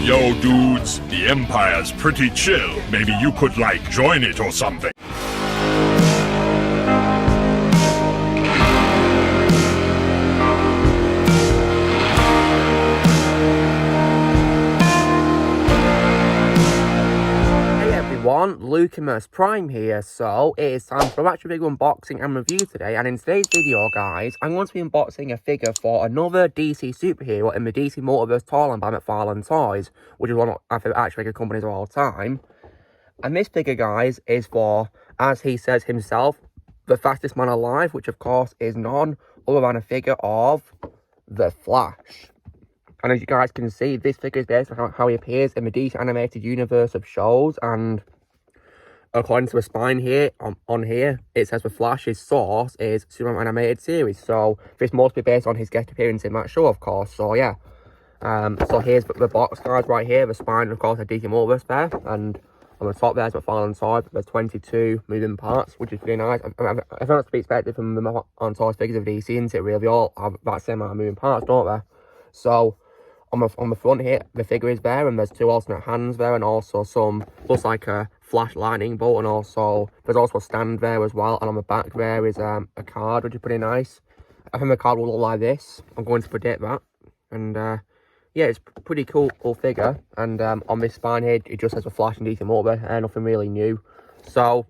Yo, dudes, the Empire's pretty chill. Maybe you could, like, join it or something. Multiverse Prime here, so it is time for a actual big unboxing and review today. And in today's video, guys, I'm going to be unboxing a figure for another DC superhero in the DC Multiverse toy line by McFarlane Toys, which is one of my favourite action figure companies of all time. And this figure, guys, is for, as he says himself, the fastest man alive, which of course is none other than a figure of the Flash. And as you guys can see, this figure is based on how he appears in the DC animated universe of shows. And according to the spine here, on here, it says the Flash's source is Superman animated series. So this must be based on his guest appearance in that show, of course. So yeah. So here's the box, guys, right here. The spine, of course, a DC Multiverse there. And on the top there's McFarlane Toys. There's 22 moving parts, which is pretty nice. I think that's to be expected from the McFarlane Toys figures of DC, isn't it? Really, they all have that same amount of moving parts, don't they? So on the front here, the figure is there, and there's two alternate hands there, and also some, looks like a Flash lightning bolt, and also there's also a stand there as well. And on the back there is a card, which is pretty nice. I think the card will look like this. I'm going to predict that. And yeah, it's pretty cool figure. And on this spine here, it just says the Flash and DC Multiverse, nothing really new. So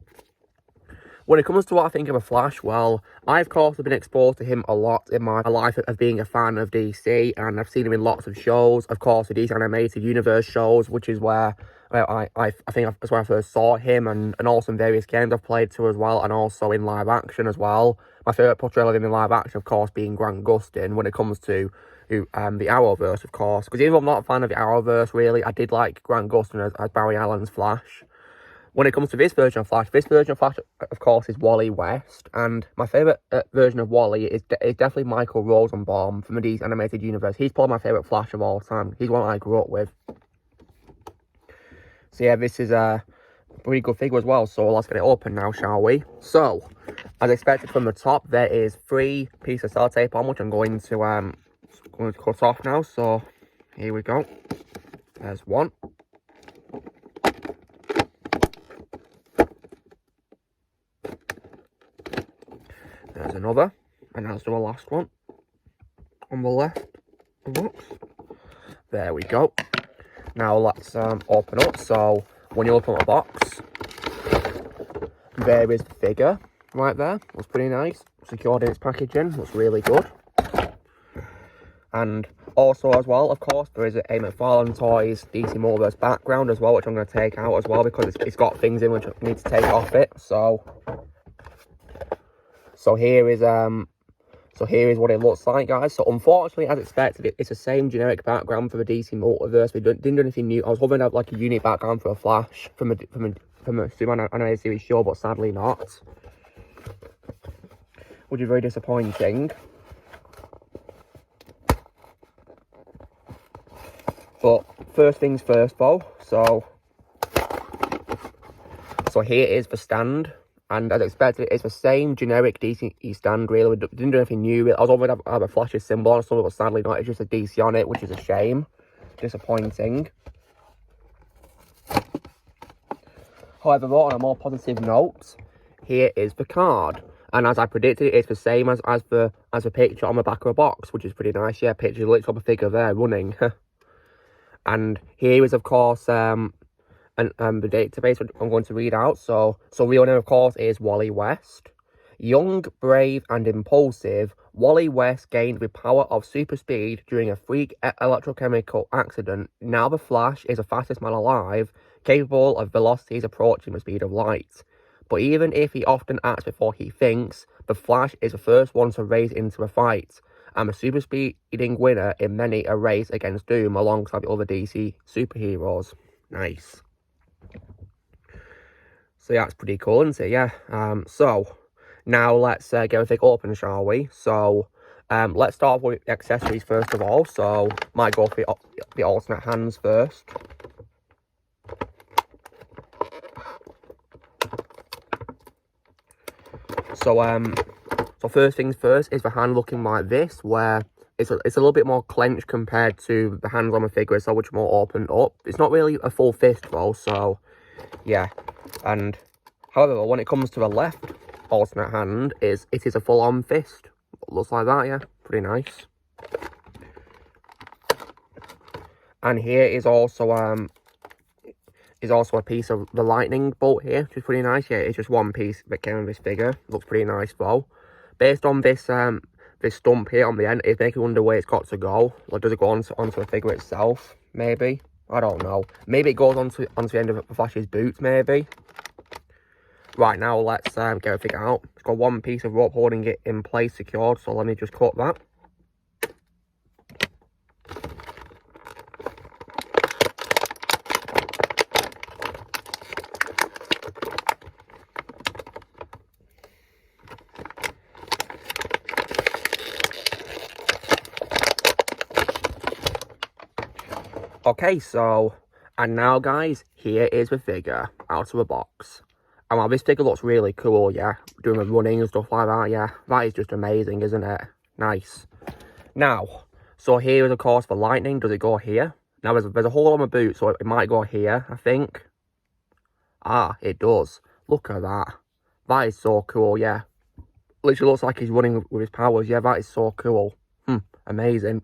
when it comes to what I think of a Flash, well, I, of course, have been exposed to him a lot in my life of being a fan of DC, and I've seen him in lots of shows. Of course, the DC Animated Universe shows, which is where I think that's where I first saw him, and also in various games I've played to as well, and also in live action as well. My favourite portrayal of him in live action, of course, being Grant Gustin when it comes to the Arrowverse, of course. Because even though I'm not a fan of the Arrowverse, really, I did like Grant Gustin as Barry Allen's Flash. When it comes to this version of Flash, of course, is Wally West. And my favourite version of Wally is definitely Michael Rosenbaum from the DC Animated Universe. He's probably my favourite Flash of all time. He's one I grew up with. So yeah, this is a pretty good figure as well. So let's get it open now, shall we? So, as expected from the top, there is 3 pieces of sellotape on, which I'm going to cut off now. So here we go. There's one. There's another, and that's the last one on the left of the box. There we go. Now let's open up. So when you open up the box, there is the figure right there. Looks pretty nice. Secured in its packaging. Looks really good. And also as well, of course, there is a McFarlane Toys DC Multiverse background as well, which I'm going to take out as well because it's got things in which I need to take off it. So here is what it looks like, guys. So unfortunately, as expected, it's the same generic background for the DC Multiverse. We didn't do anything new. I was hoping to have like a unique background for a Flash from a Superman animated series show, but sadly not. Which is very disappointing. But first things first, though. So here is the stand. And as expected, it's the same generic DC stand, really. We didn't do anything new. I was hoping to have a Flash's symbol on something, but sadly not. It's just a DC on it, which is a shame. Disappointing. However, on a more positive note, here is the card. And as I predicted, it's the same as the picture on the back of the box, which is pretty nice. Yeah, picture literally of a figure there running. And here is, of course, and the database I'm going to read out. So real name, of course, is Wally West. Young, brave, and impulsive, Wally West gained the power of super speed during a freak electrochemical accident. Now the Flash is the fastest man alive, capable of velocities approaching the speed of light. But even if he often acts before he thinks, the Flash is the first one to race into a fight, and the super speeding winner in many a race against Doom alongside the other DC superheroes. Nice. So yeah, that's pretty cool, isn't it? Yeah. So now let's get everything open, shall we? So let's start with the accessories first of all. So might go for the alternate hands first. So first things first is the hand looking like this, where it's a little bit more clenched compared to the hands on the figure itself, which are more opened up. It's not really a full fist though, so yeah. And however, when it comes to the left alternate hand, it is a full-on fist. Looks like that, yeah. Pretty nice. And here is also a piece of the lightning bolt here, which is pretty nice. Yeah, it's just one piece that came with this figure. Looks pretty nice though. Based on this this stump here on the end, it's making me wonder where it's got to go. Or does it go onto the figure itself? Maybe. I don't know. Maybe it goes onto the end of Flash's boots, maybe. Right, now let's get a figure out. It's got one piece of rope holding it in place secured, so let me just cut that. Okay, so, and now guys, here is the figure out of the box. And while this figure looks really cool, yeah, doing the running and stuff like that, yeah, that is just amazing, isn't it? Nice. Now, so here is of course the lightning. Does it go here? Now there's a hole on my boot, so it might go here, I think. Ah, it does. Look at that. That is so cool, yeah. Literally looks like he's running with his powers, yeah, that is so cool. Amazing.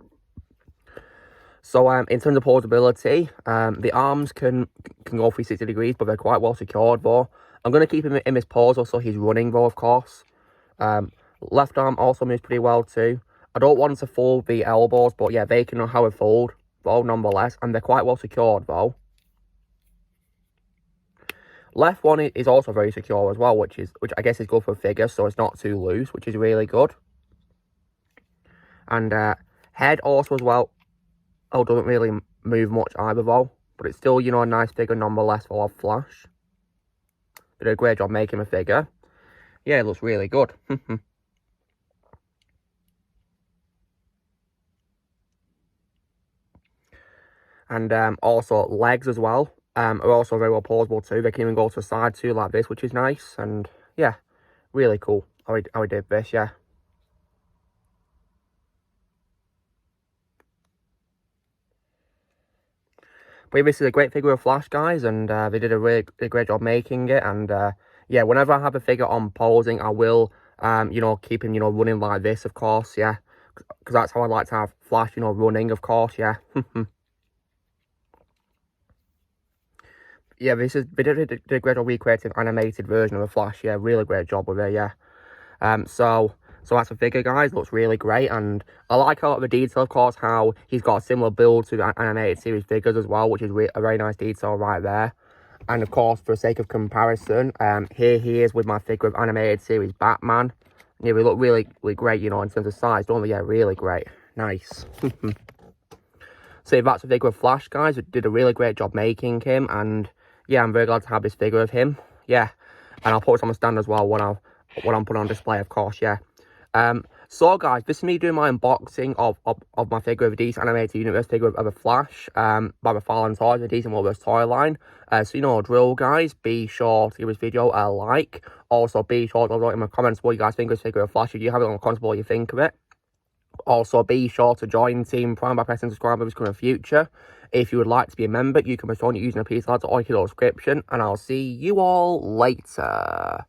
So in terms of portability, the arms can go 360 degrees, but they're quite well secured though. I'm going to keep him in this pose so he's running though, of course. Left arm also moves pretty well too. I don't want to fold the elbows, but yeah, they can know how to fold though, nonetheless. And they're quite well secured though. Left one is also very secure as well, which I guess is good for a figure, so it's not too loose, which is really good. And head also as well. Oh, doesn't really move much either though, but it's still, you know, a nice figure nonetheless for Flash. Did a great job making a figure. Yeah, it looks really good. And also legs as well are also very well posable too. They can even go to the side too like this, which is nice. And yeah, really cool how he did this, yeah. But this is a great figure of Flash, guys, and they did a great job making it. And yeah, whenever I have a figure on posing, I will, you know, keep him, you know, running like this, of course, yeah. Because that's how I like to have Flash, you know, running, of course, yeah. Yeah, they did a great job recreating animated version of the Flash, yeah, really great job with it, yeah. So that's a figure, guys. Looks really great, and I like a lot of the detail, of course, how he's got a similar build to the animated series figures as well, which is a very nice detail right there. And of course, for the sake of comparison, here he is with my figure of animated series Batman. Yeah, we look really great, you know, in terms of size, don't they? Yeah, really great. Nice. So yeah, that's a figure of Flash, guys. We did a really great job making him, and yeah, I'm very glad to have this figure of him. Yeah, and I'll put it on the stand as well when I'm putting on display, of course, yeah. So guys, this is me doing my unboxing of my figure of a DC animated universe figure of a Flash by McFarlane Toys, the DC Multiverse toy line. So you know, drill, guys. Be sure to give this video a like. Also, be sure to write in my comments what you guys think of this figure of Flash. If you have it on the comments, what you think of it. Also, be sure to join Team Prime by pressing subscribe for this coming future. If you would like to be a member, you can join it using a piece of or a description, and I'll see you all later.